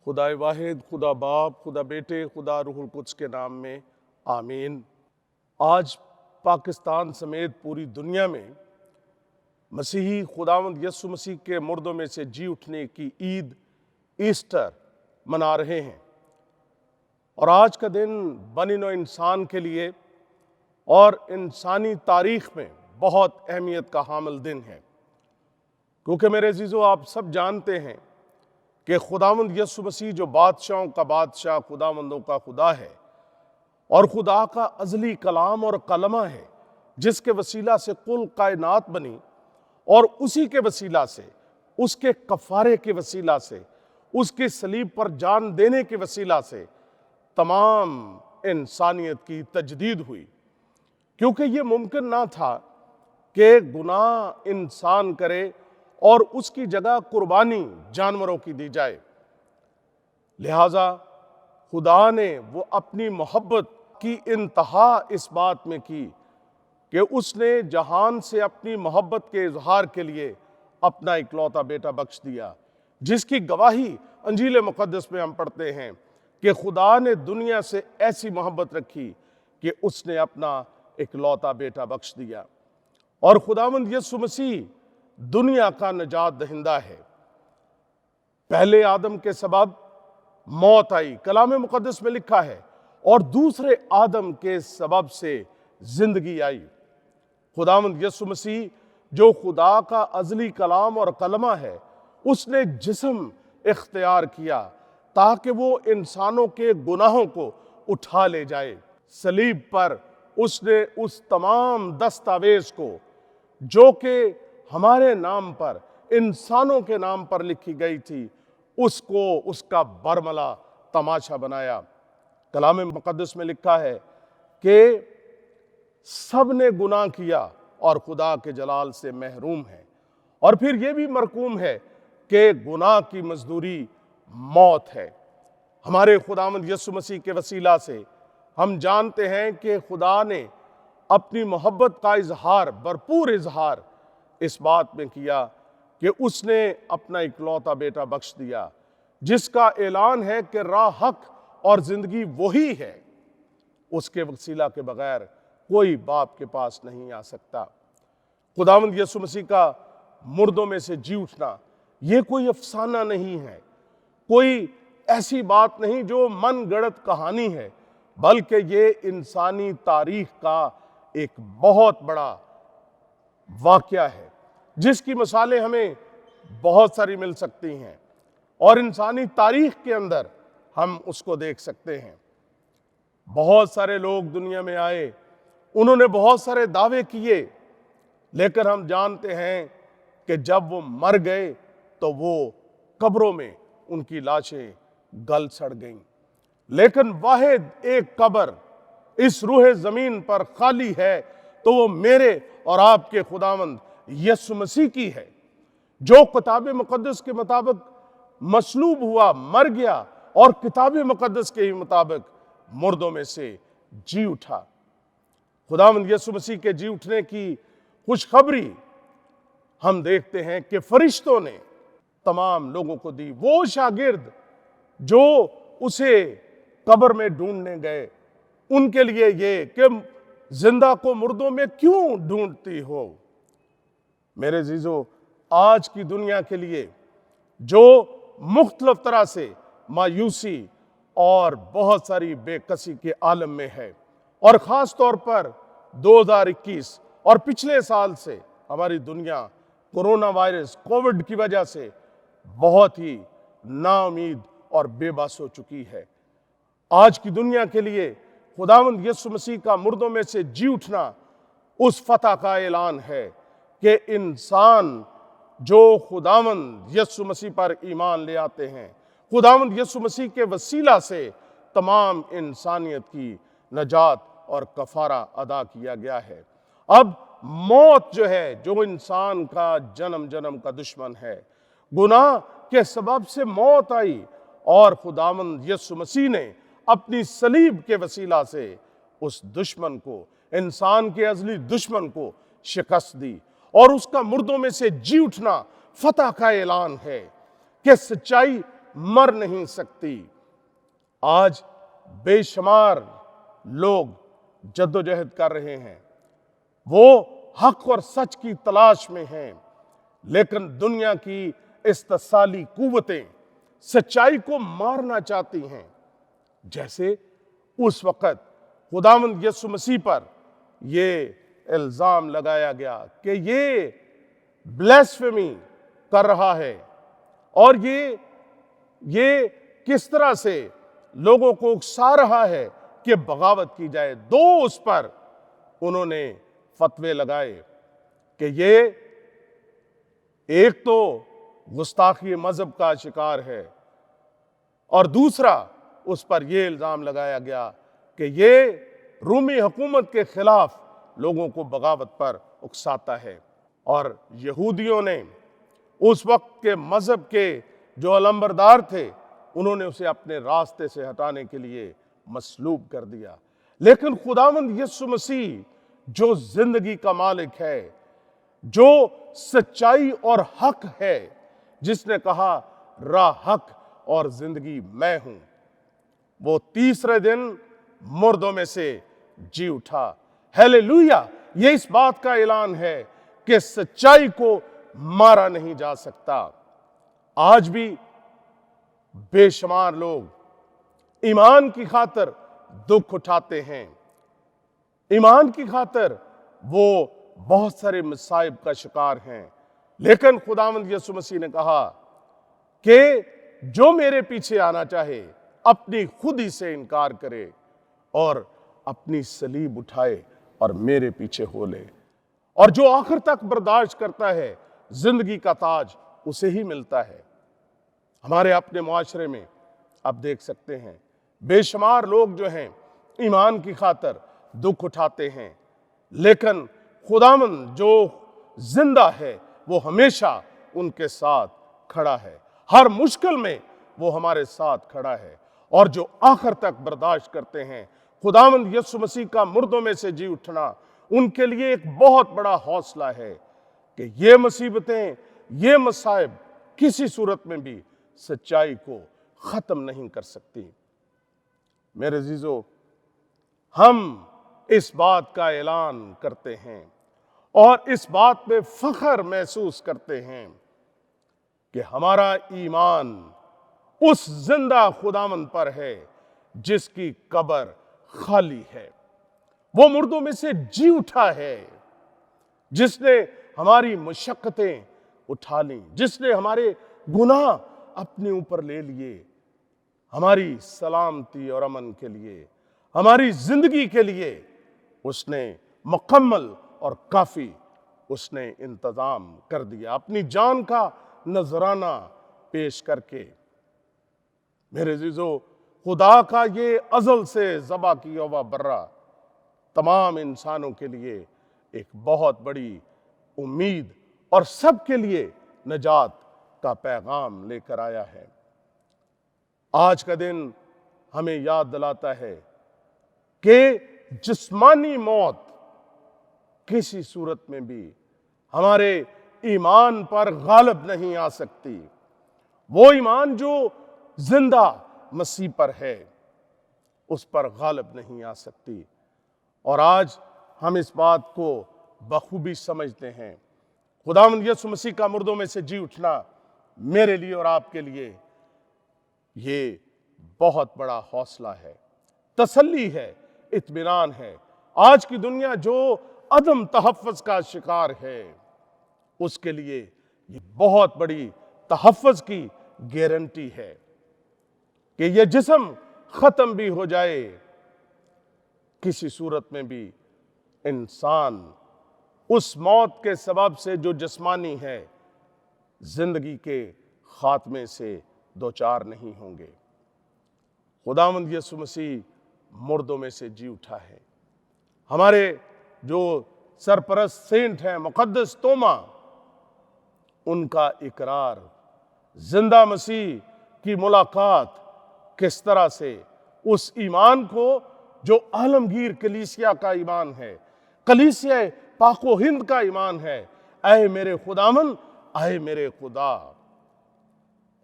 خدا واحد، خدا باپ، خدا بیٹے، خدا روح القدس کے نام میں آمین۔ آج پاکستان سمیت پوری دنیا میں مسیحی خداوند یسوع مسیح کے مردوں میں سے جی اٹھنے کی عید ایسٹر منا رہے ہیں، اور آج کا دن بنی نوع انسان کے لیے اور انسانی تاریخ میں بہت اہمیت کا حامل دن ہے، کیونکہ میرے عزیزو آپ سب جانتے ہیں کہ خداوند یسوع مسیح جو بادشاہوں کا بادشاہ، خداوندوں کا خدا ہے اور خدا کا ازلی کلام اور کلمہ ہے، جس کے وسیلہ سے کل کائنات بنی، اور اسی کے وسیلہ سے، اس کے کفارے کے وسیلہ سے، اس کی صلیب پر جان دینے کے وسیلہ سے تمام انسانیت کی تجدید ہوئی، کیونکہ یہ ممکن نہ تھا کہ گناہ انسان کرے اور اس کی جگہ قربانی جانوروں کی دی جائے۔ لہٰذا خدا نے وہ اپنی محبت کی انتہا اس بات میں کی کہ اس نے جہان سے اپنی محبت کے اظہار کے لیے اپنا اکلوتا بیٹا بخش دیا، جس کی گواہی انجیل مقدس میں ہم پڑھتے ہیں کہ خدا نے دنیا سے ایسی محبت رکھی کہ اس نے اپنا اکلوتا بیٹا بخش دیا، اور خداوند یسوع مسیح دنیا کا نجات دہندہ ہے۔ پہلے آدم کے سبب موت آئی، کلام مقدس میں لکھا ہے، اور دوسرے آدم کے سبب سے زندگی آئی۔ خداوند یسوع مسیح جو خدا کا ازلی کلام اور کلمہ ہے، اس نے جسم اختیار کیا تاکہ وہ انسانوں کے گناہوں کو اٹھا لے جائے۔ صلیب پر اس نے اس تمام دستاویز کو جو کہ ہمارے نام پر، انسانوں کے نام پر لکھی گئی تھی، اس کو اس کا برملا تماشا بنایا۔ کلام مقدس میں لکھا ہے کہ سب نے گناہ کیا اور خدا کے جلال سے محروم ہیں، اور پھر یہ بھی مرقوم ہے کہ گناہ کی مزدوری موت ہے۔ ہمارے خداوند یسوع مسیح کے وسیلہ سے ہم جانتے ہیں کہ خدا نے اپنی محبت کا اظہار، بھرپور اظہار اس بات میں کیا کہ اس نے اپنا اکلوتا بیٹا بخش دیا، جس کا اعلان ہے کہ راہ، حق اور زندگی وہی ہے، اس کے وسیلہ کے بغیر کوئی باپ کے پاس نہیں آ سکتا۔ خداوند یسوع مسیح کا مردوں میں سے جی اٹھنا یہ کوئی افسانہ نہیں ہے، کوئی ایسی بات نہیں جو من گڑت کہانی ہے، بلکہ یہ انسانی تاریخ کا ایک بہت بڑا واقعہ ہے، جس کی مثالیں ہمیں بہت ساری مل سکتی ہیں، اور انسانی تاریخ کے اندر ہم اس کو دیکھ سکتے ہیں۔ بہت سارے لوگ دنیا میں آئے، انہوں نے بہت سارے دعوے کیے، لیکن ہم جانتے ہیں کہ جب وہ مر گئے تو وہ قبروں میں ان کی لاشیں گل سڑ گئیں، لیکن واحد ایک قبر اس روح زمین پر خالی ہے، تو وہ میرے اور آپ کے خداوند یسوع مسیح کی ہے، جو کتاب مقدس کے مطابق مصلوب ہوا، مر گیا، اور کتاب مقدس کے مطابق مردوں میں سے جی اٹھا۔ خداوند یسوع مسیح کے جی اٹھنے کی خوشخبری ہم دیکھتے ہیں کہ فرشتوں نے تمام لوگوں کو دی۔ وہ شاگرد جو اسے قبر میں ڈھونڈنے گئے، ان کے لیے یہ کہ زندہ کو مردوں میں کیوں ڈھونڈتی ہو؟ میرے عزیزو، آج کی دنیا کے لیے جو مختلف طرح سے مایوسی اور بہت ساری بے کسی کے عالم میں ہے، اور خاص طور پر 2021 اور پچھلے سال سے ہماری دنیا کورونا وائرس، کووڈ کی وجہ سے بہت ہی نا امید اور بے بس ہو چکی ہے۔ آج کی دنیا کے لیے خداوند یسوع مسیح کا مردوں میں سے جی اٹھنا اس فتح کا اعلان ہے کہ انسان جو خداوند یسوع مسیح پر ایمان لے آتے ہیں، خداوند یسوع مسیح کے وسیلہ سے تمام انسانیت کی نجات اور کفارہ ادا کیا گیا ہے۔ اب موت جو ہے، جو انسان کا جنم جنم کا دشمن ہے، گناہ کے سبب سے موت آئی، اور خداوند یسوع مسیح نے اپنی صلیب کے وسیلہ سے اس دشمن کو، انسان کے ازلی دشمن کو شکست دی، اور اس کا مردوں میں سے جی اٹھنا فتح کا اعلان ہے کہ سچائی मर नहीं सकती। आज बेशुमार लोग जद्दोजहद कर रहे हैं, वो हक और सच की तलाश में हैं, लेकिन दुनिया की इस्तिसाली कुव्वतें सच्चाई को मारना चाहती हैं। जैसे उस वक़्त खुदावंद यीशु मसीह पर ये इल्ज़ाम लगाया गया कि ये ब्लेस्फेमी कर रहा है और ये किस तरह से लोगों को उकसा रहा है कि बगावत की जाए। दो उस पर उन्होंने फतवे लगाए कि ये एक तो गुस्ताखी मजहब का शिकार है और दूसरा उस पर यह इल्ज़ाम लगाया गया कि ये रूमी हुकूमत के खिलाफ लोगों को बगावत पर उकसाता है। और यहूदियों ने उस वक्त के मजहब के जो अलंबरदार थे, उन्होंने उसे अपने रास्ते से हटाने के लिए मसलूब कर दिया। लेकिन खुदावंद यीशु मसीह जो जिंदगी का मालिक है, जो सच्चाई और हक है, जिसने कहा राह हक और जिंदगी मैं हूं, वो तीसरे दिन मुर्दों में से जी उठा। हालेलुया! ये इस बात का ऐलान है कि सच्चाई को मारा नहीं जा सकता। आज भी बेशुमार लोग ईमान की खातिर दुख उठाते हैं, ईमान की खातिर वो बहुत सारे मसाइब का शिकार हैं, लेकिन खुदावंद यीशु मसीह ने कहा कि जो मेरे पीछे आना चाहे अपनी खुद ही से इनकार करे और अपनी सलीब उठाए और मेरे पीछे हो ले। और जो आखिर तक बर्दाश्त करता है, जिंदगी का ताज उसे ही मिलता है। हमारे अपने मुआशरे में आप देख सकते हैं, बेशुमार लोग जो हैं ईमान की खातिर दुख उठाते हैं, लेकिन खुदावंद जो जिंदा है वो हमेशा उनके साथ खड़ा है। हर मुश्किल में वो हमारे साथ खड़ा है। और जो आखिर तक बर्दाश्त करते हैं, खुदावंद यीशु मसीह का मुर्दों में से जी उठना उनके लिए एक बहुत बड़ा हौसला है कि ये मुसीबतें, ये मसाइब किसी सूरत में भी सच्चाई को खत्म नहीं कर सकती। मेरे अजीजों, हम इस बात का ऐलान करते हैं और इस बात पे फख्र महसूस करते हैं कि हमारा ईमान उस जिंदा खुदावंद पर है जिसकी कब्र खाली है। वो मुर्दों में से जी उठा है, जिसने हमारी मुशक्कतें उठा ली, जिसने हमारे गुनाह अपने ऊपर ले लिए, हमारी सलामती और अमन के लिए, हमारी जिंदगी के लिए उसने मुकम्मल और काफी उसने इंतजाम कर दिया, अपनी जान का नजराना पेश करके। मेरे अजीजों, खुदा का ये अज़ल से ज़बा किया हुआ बर्रा तमाम इंसानों के लिए एक बहुत बड़ी उम्मीद और सबके लिए नजात का पैगाम लेकर आया है। आज का दिन हमें याद दिलाता है कि जिस्मानी मौत किसी सूरत में भी हमारे ईमान पर गालिब नहीं आ सकती। वो ईमान जो जिंदा मसीह पर है, उस पर गालिब नहीं आ सकती। और आज हम इस बात को बखूबी समझते हैं। खुदावंद यीशु मसीह का मुर्दों में से जी उठना मेरे लिए और आपके लिए ये बहुत बड़ा हौसला है, तसल्ली है, इत्मीनान है। आज की दुनिया जो अदम तहफ़्फ़ुज़ का शिकार है, उसके लिए ये बहुत बड़ी तहफ़्फ़ुज़ की गारंटी है कि ये जिस्म खत्म भी हो जाए, किसी सूरत में भी इंसान उस मौत के सबब से जो जिस्मानी है, जिंदगी के खात्मे से दो चार नहीं होंगे। खुदावंद यीशु मसीह मुर्दों में से जी उठा है। हमारे जो सरपरस्त सेंट हैं, मुक़द्दस तोमा, उनका इकरार जिंदा मसीह की मुलाकात किस तरह से उस ईमान को जो आलमगीर कलीसिया का ईमान है, कलीसिया पाको हिंद का ईमान है, ऐ मेरे खुदावन, ऐ मेरे खुदा।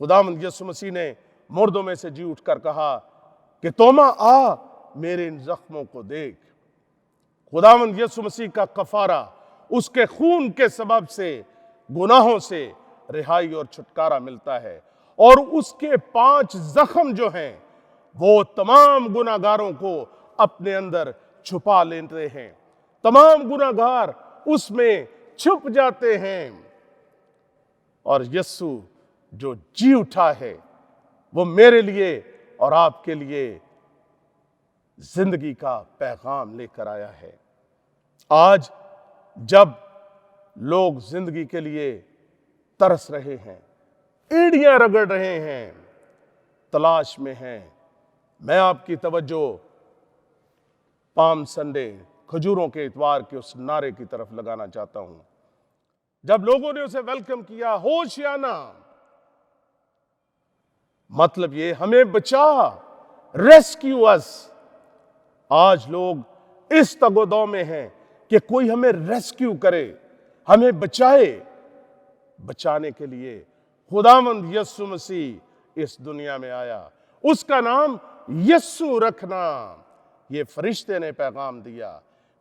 खुदावंद यीशु मसीह ने मुर्दों में से जी उठकर कहा कि तोमा आ मेरे इन जख्मों को देख। खुदावंद यीशु मसीह का कफारा, उसके खून के सबब से गुनाहों से रिहाई और छुटकारा मिलता है, और उसके 5 जख्म जो हैं वो तमाम गुनाहगारों को अपने अंदर छुपा लेते हैं। तमाम गुनाहगार उसमें छुप जाते हैं, और यीशु जो जी उठा है वो मेरे लिए और आपके लिए जिंदगी का पैगाम लेकर आया है। आज जब लोग जिंदगी के लिए तरस रहे हैं, एड़ियां रगड़ रहे हैं, तलाश में हैं, मैं आपकी तवज्जो पाम संडे, खजूरों के इतवार के उस नारे की तरफ लगाना चाहता हूं। जब लोगों ने उसे वेलकम किया, होशियाना, मतलब ये हमें बचा, रेस्क्यू अस। आज लोग इस तगोदौ में हैं कि कोई हमें रेस्क्यू करे, हमें बचाए। बचाने के लिए खुदावंद यीशु मसीह इस दुनिया में आया। उसका नाम यीशु रखना, ये फरिश्ते ने पैगाम दिया,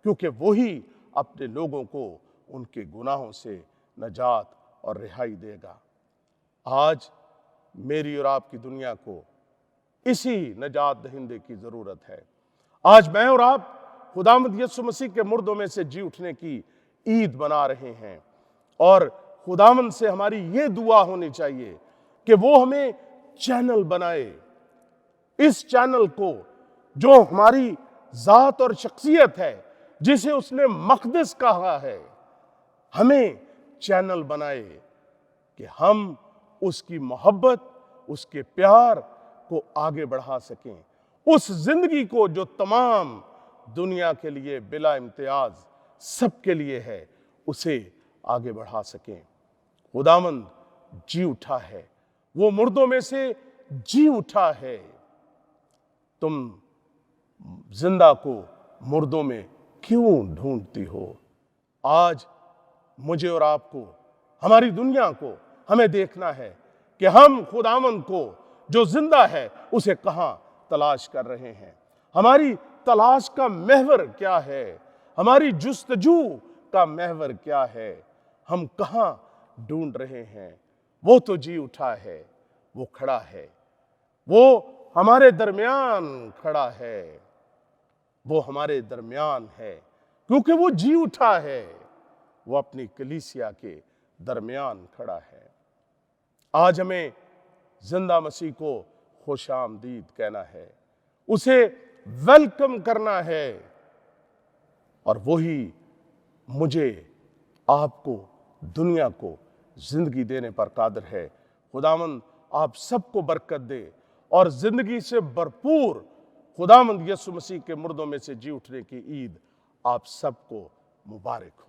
क्योंकि वही अपने लोगों को उनके गुनाहों से नजात और रिहाई देगा। आज मेरी और आपकी दुनिया को इसी नजात दहिंदे की जरूरत है। आज मैं और आप खुदावंद यीशु मसीह के मुर्दों में से जी उठने की ईद मना रहे हैं, और खुदावंद से हमारी ये दुआ होनी चाहिए कि वो हमें चैनल बनाए। इस चैनल को, जो हमारी जात और शख्सियत है, जिसे उसने मक़दस कहा है, हमें चैनल बनाए कि हम उसकी मोहब्बत, उसके प्यार को आगे बढ़ा सकें। उस जिंदगी को जो तमाम दुनिया के लिए बिला इम्तियाज सबके लिए है, उसे आगे बढ़ा सकें। खुदावंद जी उठा है, वो मुर्दों में से जी उठा है। तुम जिंदा को मुर्दों में क्यों ढूंढती हो? आज मुझे और आपको, हमारी दुनिया को, हमें देखना है कि हम खुदावंद को जो जिंदा है उसे कहां तलाश कर रहे हैं। हमारी तलाश का महवर क्या है? हमारी जुस्तजू का महवर क्या है? हम कहां ढूंढ रहे हैं? वो तो जी उठा है, वो खड़ा है, वो हमारे दरमियान खड़ा है, वो हमारे दरमियान है, क्योंकि वो जी उठा है। वो अपनी कलीसिया के दरमियान खड़ा है। आज हमें जिंदा मसीह को खुशामदीद कहना है, उसे वेलकम करना है, और वही मुझे, आपको, दुनिया को जिंदगी देने पर कादिर है। खुदावंद आप सबको बरकत दे, और जिंदगी से भरपूर खुदावंद यीशु मसीह के मुर्दों में से जी उठने की ईद आप सबको मुबारक हो।